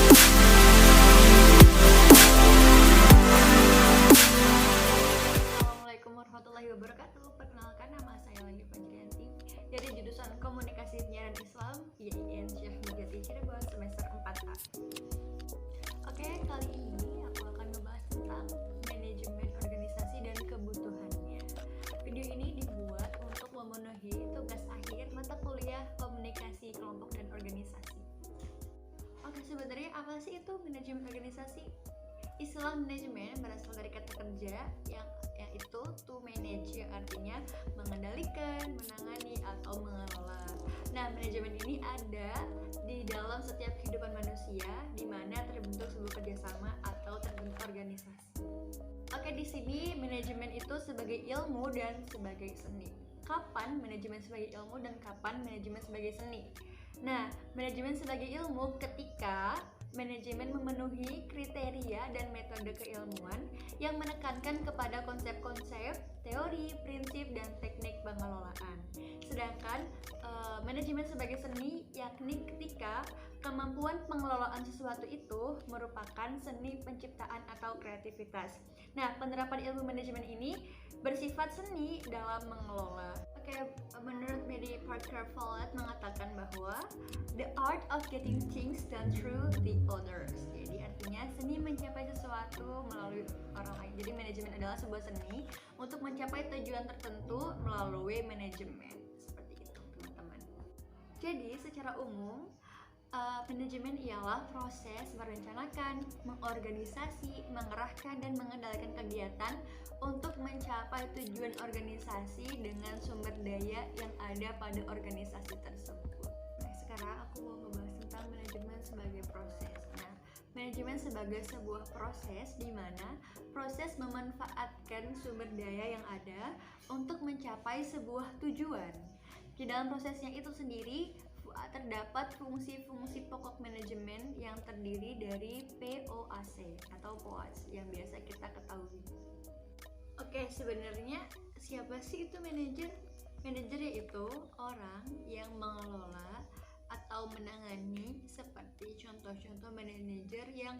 Assalamualaikum warahmatullahi wabarakatuh. Perkenalkan, nama saya Lagi Fajrianti dari jurusan Komunikasi Penyiaran Islam IAIN Syekh Nurjati Cirebon semester 4A. Oke, kali ini aku akan membahas tentang manajemen organisasi dan kebutuhannya. Video ini dibuat untuk memenuhi tugas akhir mata kuliah Komunikasi Kelompok dan Organisasi. Oke, sebenarnya apa sih itu manajemen organisasi? Istilah manajemen berasal dari kata kerja yang yaitu to manage, yang artinya mengendalikan, menangani, atau mengelola. Nah, manajemen ini ada di dalam setiap kehidupan manusia di mana terbentuk sebuah kerjasama atau terbentuk organisasi. Oke, di sini manajemen itu sebagai ilmu dan sebagai seni. Kapan manajemen sebagai ilmu dan kapan manajemen sebagai seni? Nah, manajemen sebagai ilmu ketika manajemen memenuhi kriteria dan metode keilmuan yang menekankan kepada konsep-konsep, teori, prinsip, dan teknik pengelolaan. Sedangkan manajemen sebagai seni yakni ketika kemampuan pengelolaan sesuatu itu merupakan seni penciptaan atau kreativitas. Nah, penerapan ilmu manajemen ini bersifat seni dalam mengelola. Oke, menurut Mary Parker Follett mengatakan bahwa the art of getting things done through the others. Jadi artinya seni mencapai sesuatu melalui orang lain. Jadi manajemen adalah sebuah seni untuk mencapai tujuan tertentu melalui manajemen. Seperti itu, teman-teman. Jadi secara umum manajemen ialah proses merencanakan, mengorganisasi, mengerahkan, dan mengendalikan kegiatan untuk mencapai tujuan organisasi dengan sumber daya yang ada pada organisasi tersebut. Nah, sekarang aku mau membahas tentang manajemen sebagai proses. Nah, manajemen sebagai sebuah proses di mana proses memanfaatkan sumber daya yang ada untuk mencapai sebuah tujuan. Di dalam prosesnya itu sendiri terdapat fungsi-fungsi pokok manajemen yang terdiri dari POAC atau POAC yang biasa kita ketahui. Oke, sebenarnya siapa sih itu manajer? Manajer yaitu orang yang mengelola atau menangani, seperti contoh-contoh manajer yang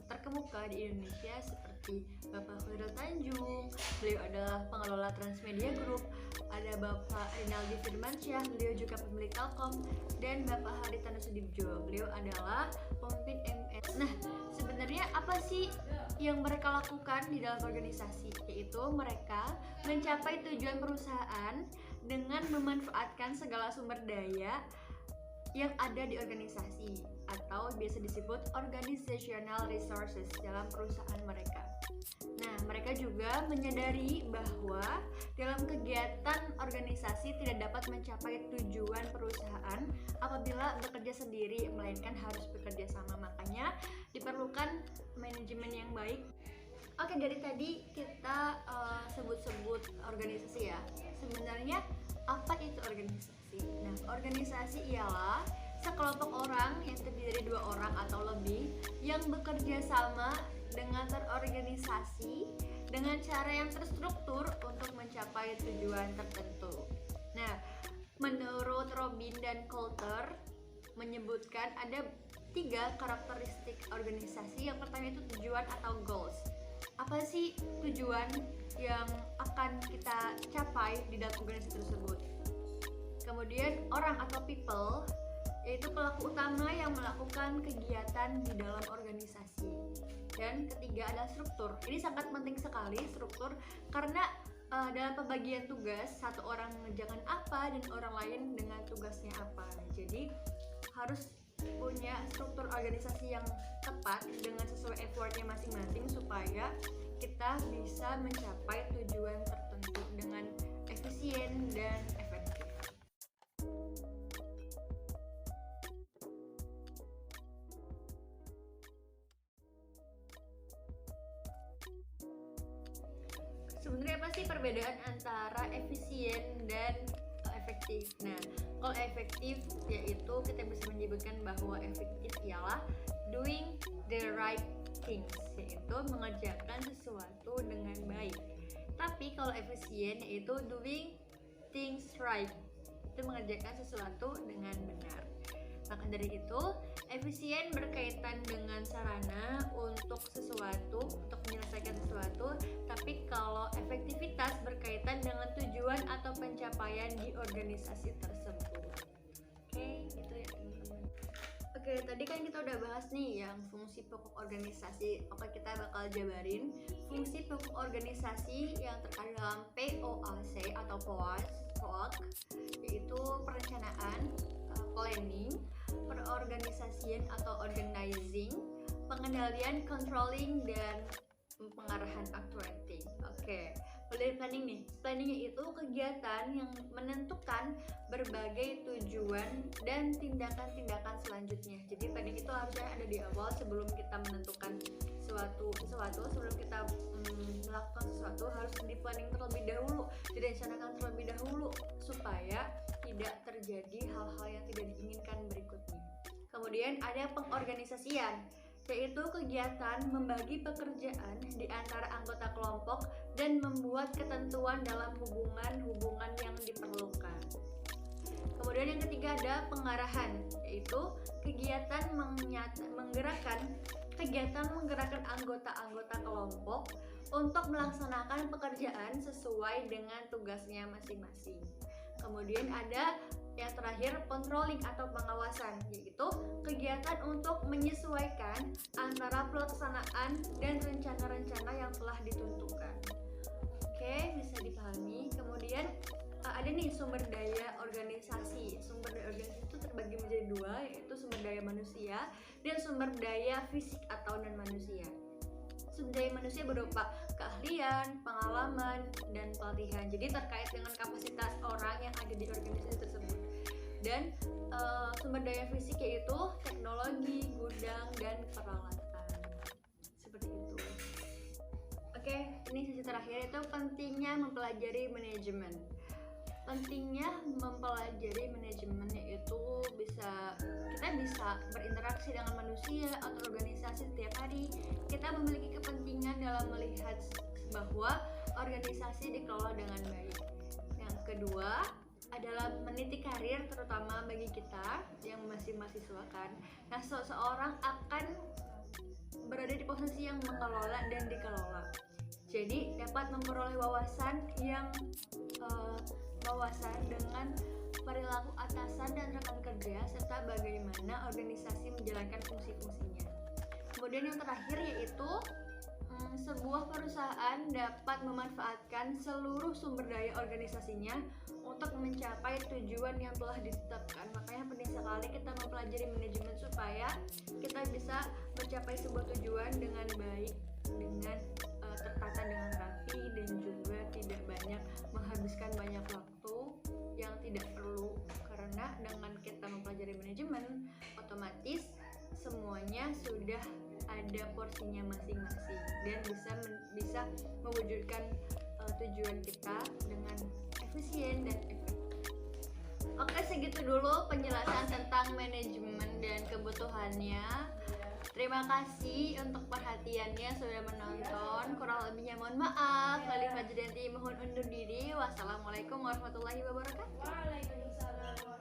terkemuka di Indonesia seperti Bapak Khairul Tanjung, beliau adalah pengelola Transmedia Group, ada Bapak Rinaldi Firmansyah, beliau juga pemilik Telkom, dan Bapak Haritanu Sudibjo, beliau adalah pemimpin MS. Nah, sebenarnya apa sih yang mereka lakukan di dalam organisasi? Yaitu mereka mencapai tujuan perusahaan dengan memanfaatkan segala sumber daya yang ada di organisasi atau biasa disebut organizational resources dalam perusahaan mereka. Nah, mereka juga menyadari bahwa dalam kegiatan organisasi tidak dapat mencapai tujuan perusahaan apabila bekerja sendiri, melainkan harus bekerja sama. Makanya diperlukan manajemen yang baik. Oke, dari tadi kita sebut-sebut organisasi ya. Sebenarnya apa itu organisasi? Nah, organisasi ialah sekelompok orang yang terdiri dari 2 orang atau lebih yang bekerja sama dengan terorganisasi dengan cara yang terstruktur untuk mencapai tujuan tertentu. Nah, menurut Robin dan Coulter menyebutkan ada 3 karakteristik organisasi. Yang pertama itu tujuan atau goals. Apa sih tujuan yang akan kita capai di dalam organisasi tersebut? Kemudian orang atau people, yaitu pelaku utama yang melakukan kegiatan di dalam organisasi. Dan ketiga adalah struktur. Ini sangat penting sekali struktur karena dalam pembagian tugas satu orang mengerjakan apa dan orang lain dengan tugasnya apa. Jadi harus punya struktur organisasi yang tepat dengan sesuai effortnya masing-masing supaya kita bisa mencapai tujuan tertentu dengan efisien dan efektif. Sebenarnya apa sih perbedaan antara efisien dan efektif? Nah, kalau efektif yaitu kita bisa menyebutkan bahwa efektif ialah doing the right things, yaitu mengerjakan sesuatu dengan baik. Tapi kalau efisien yaitu doing things right, itu mengerjakan sesuatu dengan benar. Maka dari itu, Efisien berkaitan dengan sarana untuk sesuatu, untuk menyelesaikan sesuatu, tapi kalau efektivitas berkaitan dengan tujuan atau pencapaian di organisasi tersebut. Oke, gitu ya teman-teman. Oke, tadi kan kita udah bahas nih yang fungsi pokok organisasi. Oke, kita bakal jabarin fungsi pokok organisasi yang terkait dalam POAC atau POAC, yaitu perencanaan, planning, perorganisasian atau organizing, pengendalian, controlling, dan pengarahan actuating. Oke, mulai planning nih. Planningnya itu kegiatan yang menentukan berbagai tujuan dan tindakan-tindakan selanjutnya. Jadi planning itu harusnya ada di awal sebelum kita menentukan sesuatu, sebelum kita melakukan sesuatu harus di planning terlebih dahulu, direncanakan terlebih dahulu supaya tidak terjadi hal-hal yang tidak diinginkan berikutnya. Kemudian ada pengorganisasian, yaitu kegiatan membagi pekerjaan di antara anggota kelompok dan membuat ketentuan dalam hubungan-hubungan yang diperlukan. Kemudian yang ketiga ada pengarahan, yaitu kegiatan menggerakkan anggota-anggota kelompok untuk melaksanakan pekerjaan sesuai dengan tugasnya masing-masing. Kemudian ada yang terakhir controlling atau pengawasan, yaitu kegiatan untuk menyesuaikan antara pelaksanaan dan rencana-rencana yang telah ditentukan. Oke, bisa dipahami. Kemudian ada nih sumber daya organisasi. Sumber daya organisasi itu terbagi menjadi dua, yaitu sumber daya manusia dan sumber daya fisik atau non manusia. Sumber daya manusia berupa keahlian, pengalaman, dan pelatihan. Jadi terkait dengan kapasitas orang yang ada di organisasi tersebut. Dan sumber daya fisik yaitu teknologi, gudang, dan peralatan. Seperti itu. Oke, ini sesi terakhir itu pentingnya mempelajari manajemen. Pentingnya mempelajari manajemen yaitu kita bisa berinteraksi dengan manusia atau organisasi setiap hari. Kita memiliki kepentingan dalam melihat bahwa organisasi dikelola dengan baik. Yang kedua adalah meniti karir, terutama bagi kita yang masih mahasiswa kan. Nah, seseorang akan berada di posisi yang mengelola dan dikelola. Jadi dapat memperoleh wawasan dengan perilaku atasan dan rekan kerja serta bagaimana organisasi menjalankan fungsi-fungsinya. Kemudian yang terakhir yaitu sebuah perusahaan dapat memanfaatkan seluruh sumber daya organisasinya untuk mencapai tujuan yang telah ditetapkan. Makanya penting sekali kita mempelajari manajemen supaya kita bisa mencapai sebuah tujuan dengan baik, dengan tertata dengan rapi, dan juga tidak banyak menghabiskan banyak waktu yang tidak perlu. Karena dengan kita mempelajari manajemen, otomatis semuanya sudah ada porsinya masing-masing dan bisa mewujudkan tujuan kita dengan efisien dan efektif. Oke, segitu dulu penjelasan tentang manajemen dan kebutuhannya. Terima kasih untuk perhatiannya sudah menonton. Kurang lebihnya mohon maaf. Khalifah Fajrianti mohon undur diri. Wassalamualaikum warahmatullahi wabarakatuh. Waalaikumsalam.